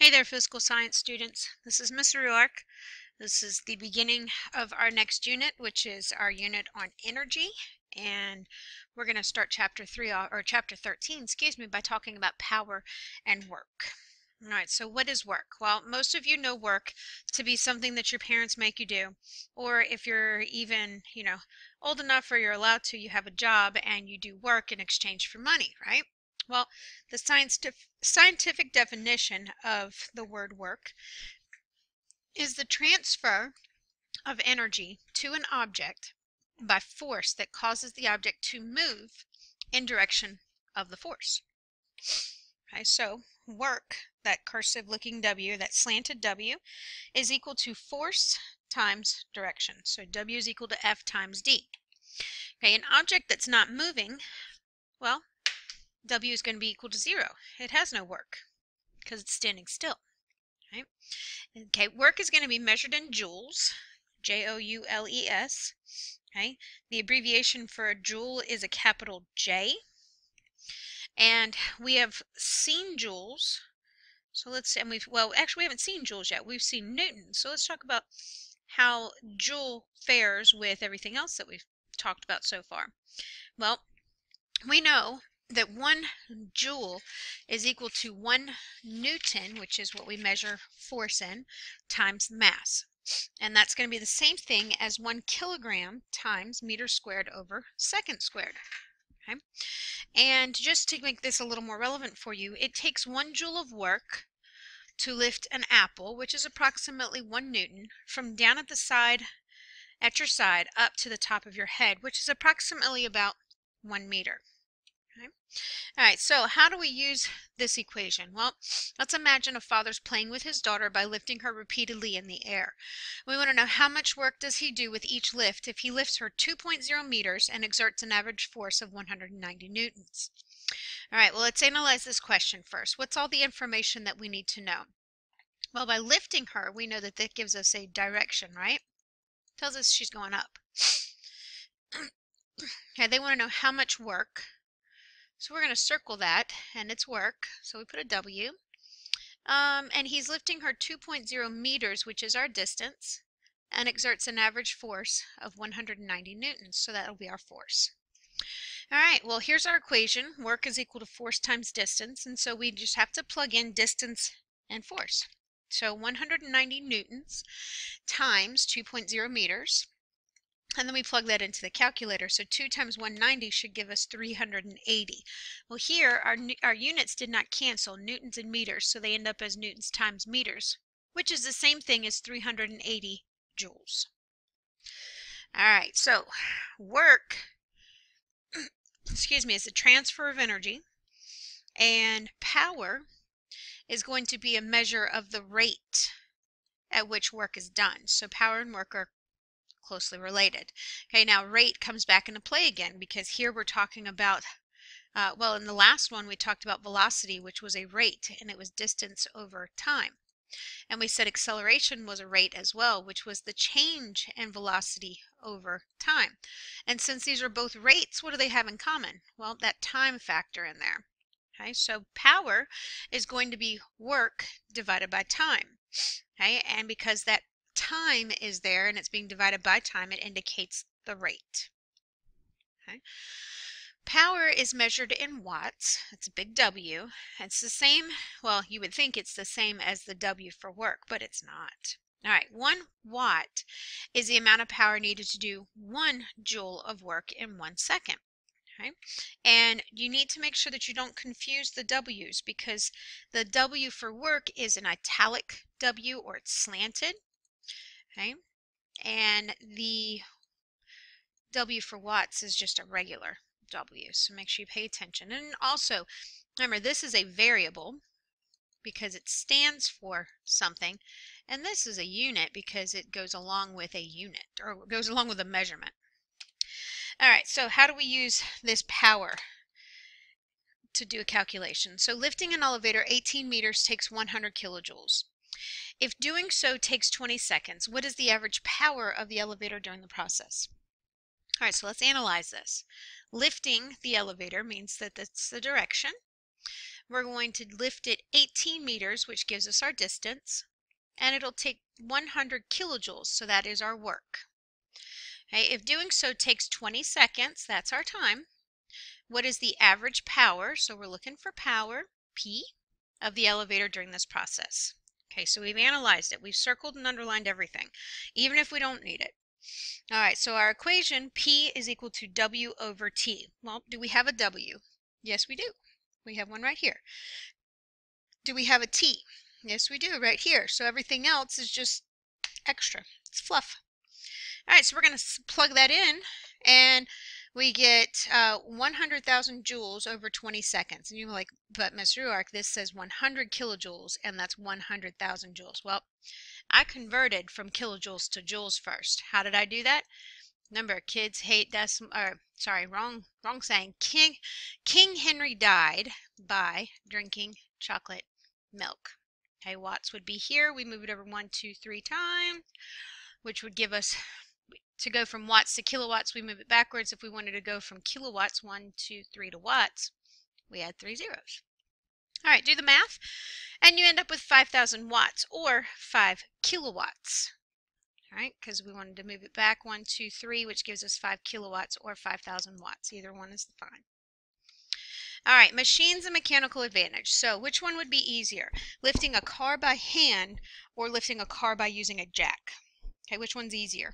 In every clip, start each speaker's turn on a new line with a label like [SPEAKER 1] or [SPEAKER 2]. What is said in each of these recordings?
[SPEAKER 1] Hey there, physical science students. This is Miss Ruark. This is the beginning of our next unit, which is our unit on energy. And we're going to start chapter 3 or chapter 13, excuse me, by talking about power and work. All right, so what is work? Well, most of you know work to be something that your parents make you do, or if you're even, old enough or you're allowed to, you have a job and you do work in exchange for money, right? Well, the scientific definition of the word work is the transfer of energy to an object by force that causes the object to move in direction of the force. Okay, so work, that cursive looking W, that slanted W, is equal to force times direction. So W is equal to F times D. Okay, an object that's not moving, well, W is going to be equal to 0. It has no work because it's standing still. Right? Okay, work is going to be measured in joules, Joules. Okay, the abbreviation for a joule is a capital J. And we have seen joules. So let's say, actually we haven't seen joules yet. We've seen newtons. So let's talk about how joule fares with everything else that we've talked about so far. Well, we know that 1 joule is equal to 1 newton, which is what we measure force in, times mass. And that's going to be the same thing as 1 kilogram times meters squared over seconds squared. Okay? And just to make this a little more relevant for you, it takes 1 joule of work to lift an apple, which is approximately 1 newton, from down at the side, at your side, up to the top of your head, which is approximately about 1 meter. Okay. All right, so how do we use this equation? Well, let's imagine a father's playing with his daughter by lifting her repeatedly in the air. We want to know how much work does he do with each lift if he lifts her 2.0 meters and exerts an average force of 190 newtons. All right, well, let's analyze this question first. What's all the information that we need to know? Well, by lifting her, we know that that gives us a direction, right? Tells us she's going up. Okay, they want to know how much work. So we're going to circle that, and it's work. So we put a W. And he's lifting her 2.0 meters, which is our distance, and exerts an average force of 190 newtons. So that'll be our force. All right, well, here's our equation. Work is equal to force times distance, and so we just have to plug in distance and force. So 190 newtons times 2.0 meters. And then we plug that into the calculator. So 2 times 190 should give us 380. Well, here our units did not cancel, newtons and meters, so they end up as newtons times meters, which is the same thing as 380 joules. All right, so work, excuse me, is the transfer of energy, and power is going to be a measure of the rate at which work is done. So power and work are closely related. Okay, now rate comes back into play again because here we're talking about, well, in the last one we talked about velocity, which was a rate, and it was distance over time. And we said acceleration was a rate as well, which was the change in velocity over time. And since these are both rates, what do they have in common? Well, that time factor in there. Okay, so power is going to be work divided by time. Okay, and because that time is there and it's being divided by time, it indicates the rate. Okay. Power is measured in watts. It's a big W. It's the same, well, you would think it's the same as the W for work, but it's not. All right, 1 watt is the amount of power needed to do 1 joule of work in 1 second. Okay, and you need to make sure that you don't confuse the W's because the W for work is an italic W, or it's slanted. Okay, and the W for watts is just a regular W, so make sure you pay attention. And also, remember, this is a variable because it stands for something, and this is a unit because it goes along with a unit, or goes along with a measurement. All right, so how do we use this power to do a calculation? So lifting an elevator 18 meters takes 100 kilojoules. If doing so takes 20 seconds, what is the average power of the elevator during the process? All right, so let's analyze this. Lifting the elevator means that that's the direction. we're going to lift it 18 meters, which gives us our distance, and it'll take 100 kilojoules, so that is our work. Okay, if doing so takes 20 seconds, that's our time. What is the average power? So we're looking for power, P, of the elevator during this process. Okay, so we've analyzed it. We've circled and underlined everything, even if we don't need it. All right, so our equation, P is equal to W over T. Well, do we have a W? Yes, we do. We have one right here. Do we have a T? Yes, we do, right here. So everything else is just extra. It's fluff. All right, so we're going to plug that in, and we get 100,000 joules over 20 seconds. And you're like, but Ms. Ruark, this says 100 kilojoules, and that's 100,000 joules. Well, I converted from kilojoules to joules first. How did I do that? Remember, kids hate wrong saying. King Henry died by drinking chocolate milk. Okay, watts would be here. We move it over 1, 2, 3 times, which would give us, to go from watts to kilowatts, we move it backwards. If we wanted to go from kilowatts, 1, 2, 3 to watts, we add 3 zeros. All right, do the math, and you end up with 5,000 watts, or 5 kilowatts. All right, because we wanted to move it back 1, 2, 3, which gives us 5 kilowatts or 5,000 watts. Either one is fine. All right, machines and mechanical advantage. So which one would be easier? Lifting a car by hand or lifting a car by using a jack? Okay, which one's easier?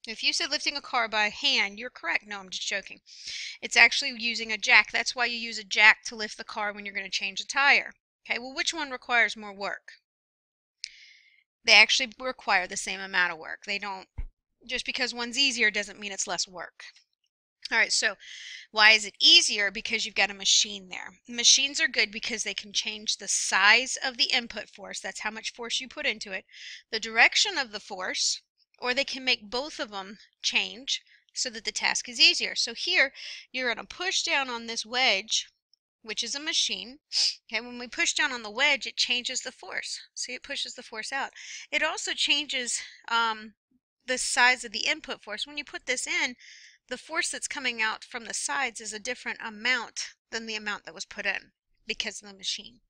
[SPEAKER 1] If you said lifting a car by hand, you're correct. No, I'm just joking. It's actually using a jack. That's why you use a jack to lift the car when you're going to change a tire. Okay, well, which one requires more work? They actually require the same amount of work. They don't, just because one's easier doesn't mean it's less work. All right, so why is it easier? Because you've got a machine there. Machines are good because they can change the size of the input force, that's how much force you put into it, the direction of the force, or they can make both of them change so that the task is easier. So here, you're going to push down on this wedge, which is a machine. Okay, when we push down on the wedge, it changes the force. See, it pushes the force out. It also changes the size of the input force. When you put this in, the force that's coming out from the sides is a different amount than the amount that was put in because of the machine.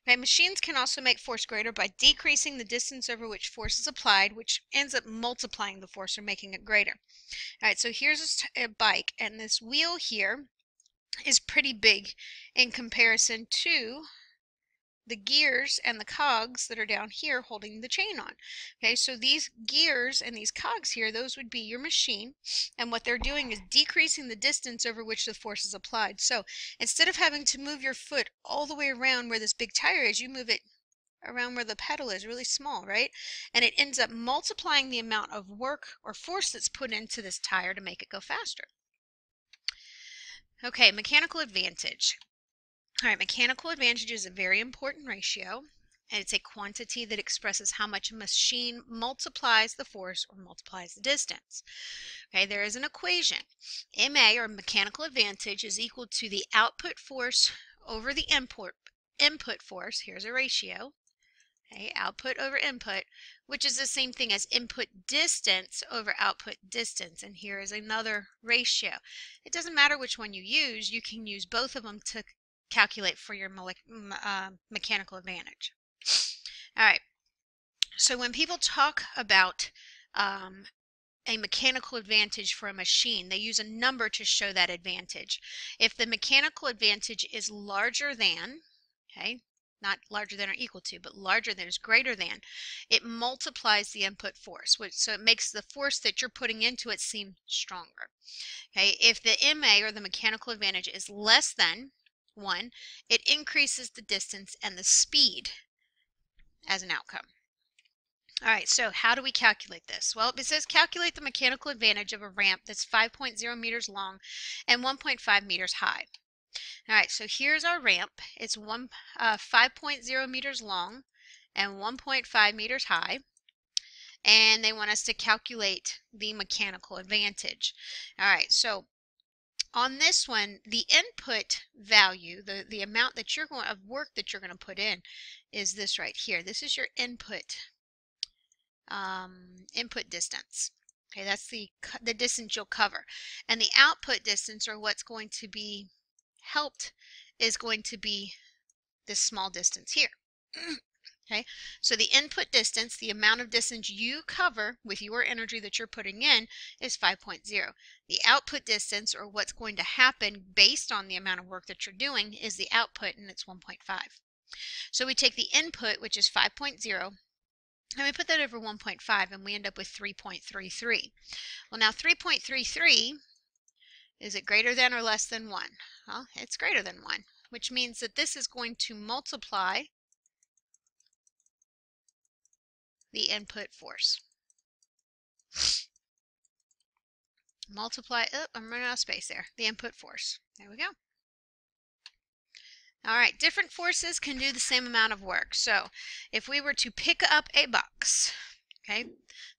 [SPEAKER 1] Okay, machines can also make force greater by decreasing the distance over which force is applied, which ends up multiplying the force or making it greater. All right, so here's a bike, and this wheel here is pretty big in comparison to the gears and the cogs that are down here holding the chain on. Okay, so these gears and these cogs here, those would be your machine, and what they're doing is decreasing the distance over which the force is applied. So instead of having to move your foot all the way around where this big tire is, you move it around where the pedal is, really small, right? And it ends up multiplying the amount of work or force that's put into this tire to make it go faster. Okay, mechanical advantage. All right, mechanical advantage is a very important ratio, and it's a quantity that expresses how much a machine multiplies the force or multiplies the distance. Okay, there is an equation. MA, or mechanical advantage, is equal to the output force over the input force. Here's a ratio. Okay, output over input, which is the same thing as input distance over output distance. And here is another ratio. It doesn't matter which one you use. You can use both of them to calculate for your mechanical advantage. All right, so when people talk about a mechanical advantage for a machine, they use a number to show that advantage. If the mechanical advantage is larger than, okay, not larger than or equal to, but larger than is greater than, it multiplies the input force, so it makes the force that you're putting into it seem stronger. Okay, if the MA, or the mechanical advantage, is less than 1, it increases the distance and the speed as an outcome. All right, so how do we calculate this? Well, it says calculate the mechanical advantage of a ramp that's 5.0 meters long and 1.5 meters high. All right, so here's our ramp. It's 5.0 meters long and 1.5 meters high. And they want us to calculate the mechanical advantage. All right, so on this one, the input value, the amount that you're going of work that you're going to put in, is this right here. This is your input distance. Okay, that's the distance you'll cover, and the output distance, or what's going to be helped, is going to be this small distance here. Okay, so the input distance, the amount of distance you cover with your energy that you're putting in, is 5.0. The output distance, or what's going to happen based on the amount of work that you're doing, is the output, and it's 1.5. So we take the input, which is 5.0, and we put that over 1.5, and we end up with 3.33. Well, now 3.33, is it greater than or less than 1? Well, it's greater than 1, which means that this is going to multiply the input force. Multiply, oh, I'm running out of space there. The input force. There we go. All right, different forces can do the same amount of work. So if we were to pick up a box, okay,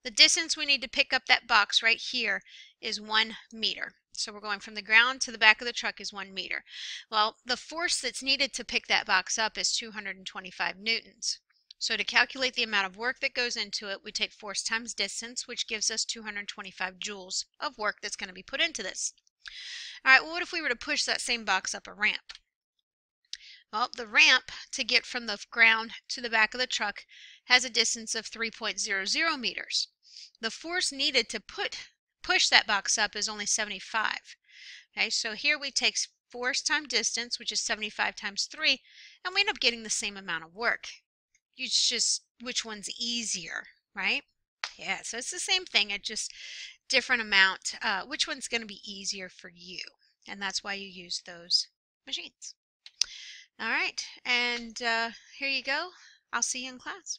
[SPEAKER 1] the distance we need to pick up that box right here is 1 meter. So we're going from the ground to the back of the truck is 1 meter. Well, the force that's needed to pick that box up is 225 newtons. So to calculate the amount of work that goes into it, we take force times distance, which gives us 225 joules of work that's going to be put into this. All right, well, what if we were to push that same box up a ramp? Well, the ramp to get from the ground to the back of the truck has a distance of 3.00 meters. The force needed to push that box up is only 75. Okay, so here we take force times distance, which is 75 times 3, and we end up getting the same amount of work. It's just which one's easier, right? Yeah, so it's the same thing, it's just different amount. Which one's going to be easier for you? And that's why you use those machines. All right, and here you go. I'll see you in class.